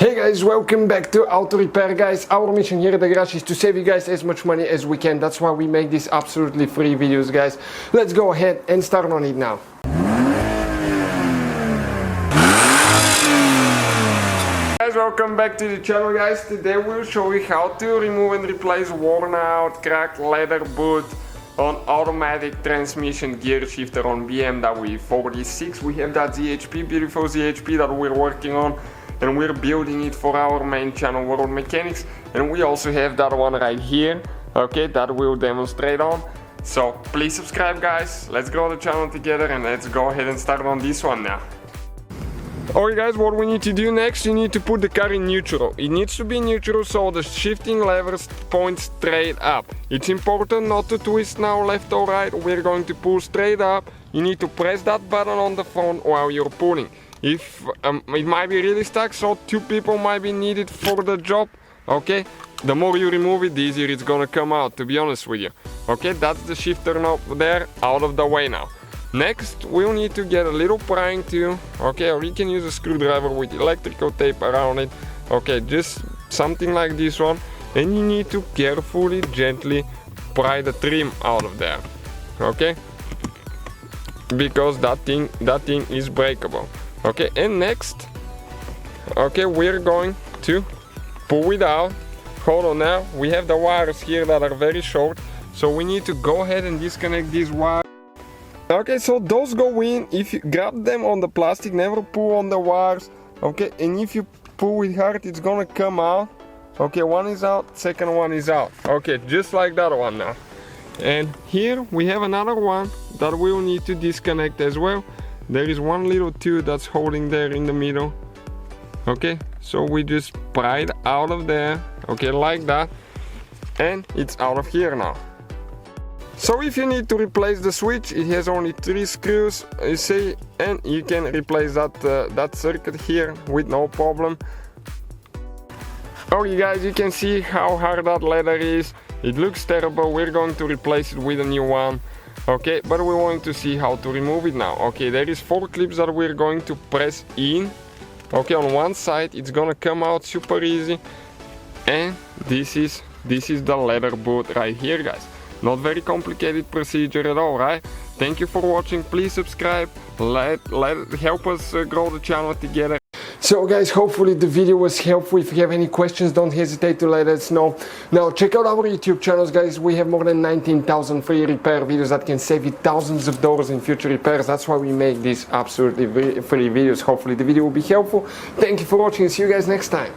Hey guys, welcome back to Auto Repair. Guys, our mission here at the garage is to save you guys as much money as we can. That's why we make these absolutely free videos, guys. Let's go ahead and start on it now. Guys, welcome back to the channel, guys. Today we'll show you how to remove and replace worn out, cracked leather boot on automatic transmission gear shifter on BMW E46. We have that ZHP, beautiful ZHP that we're working on, and we're building it for our main channel, World Mechanics. And we also have that one right here, okay, that we'll demonstrate on. So please subscribe, guys. Let's grow the channel together and let's go ahead and start on this one now. Alright guys, what we need to do next, you need to put the car in neutral. It needs to be neutral so the shifting levers point straight up. It's important not to twist now left or right. We're going to pull straight up. You need to press that button on the front while you're pulling. If it might be really stuck, so two people might be needed for the job, okay? The more you remove it, the easier it's gonna come out, to be honest with you. Okay, that's the shifter knob there, out of the way now. Next, we'll need to get a little prying tool, okay, or you can use a screwdriver with electrical tape around it, okay, just something like this one, and you need to carefully, gently pry the trim out of there, okay, because that thing is breakable, okay. And next, okay, we're going to pull it out. Hold on, now we have the wires here that are very short, so we need to go ahead and disconnect these wires. Okay, so those go in. If you grab them on the plastic, never pull on the wires, okay, and if you pull it hard, it's gonna come out. Okay, one is out, second one is out, okay, just like that one now. And here we have another one that we'll need to disconnect as well. There is one little tube that's holding there in the middle, okay, so we just pry it out of there, okay, like that, and it's out of here now. So if you need to replace the switch, it has only 3 screws, you see, and you can replace that circuit here with no problem. Okay guys, you can see how hard that leather is. It looks terrible. We're going to replace it with a new one, okay, but we're going to see how to remove it now. Okay, there is 4 clips that we're going to press in, okay, on one side. It's gonna come out super easy, and this is the leather boot right here, guys. Not very complicated procedure at all, right? Thank you for watching. Please subscribe. Help us grow the channel together. So guys, hopefully the video was helpful. If you have any questions, don't hesitate to let us know. Now check out our YouTube channels, guys. We have more than 19,000 free repair videos that can save you thousands of dollars in future repairs. That's why we make these absolutely free videos. Hopefully the video will be helpful. Thank you for watching. See you guys next time.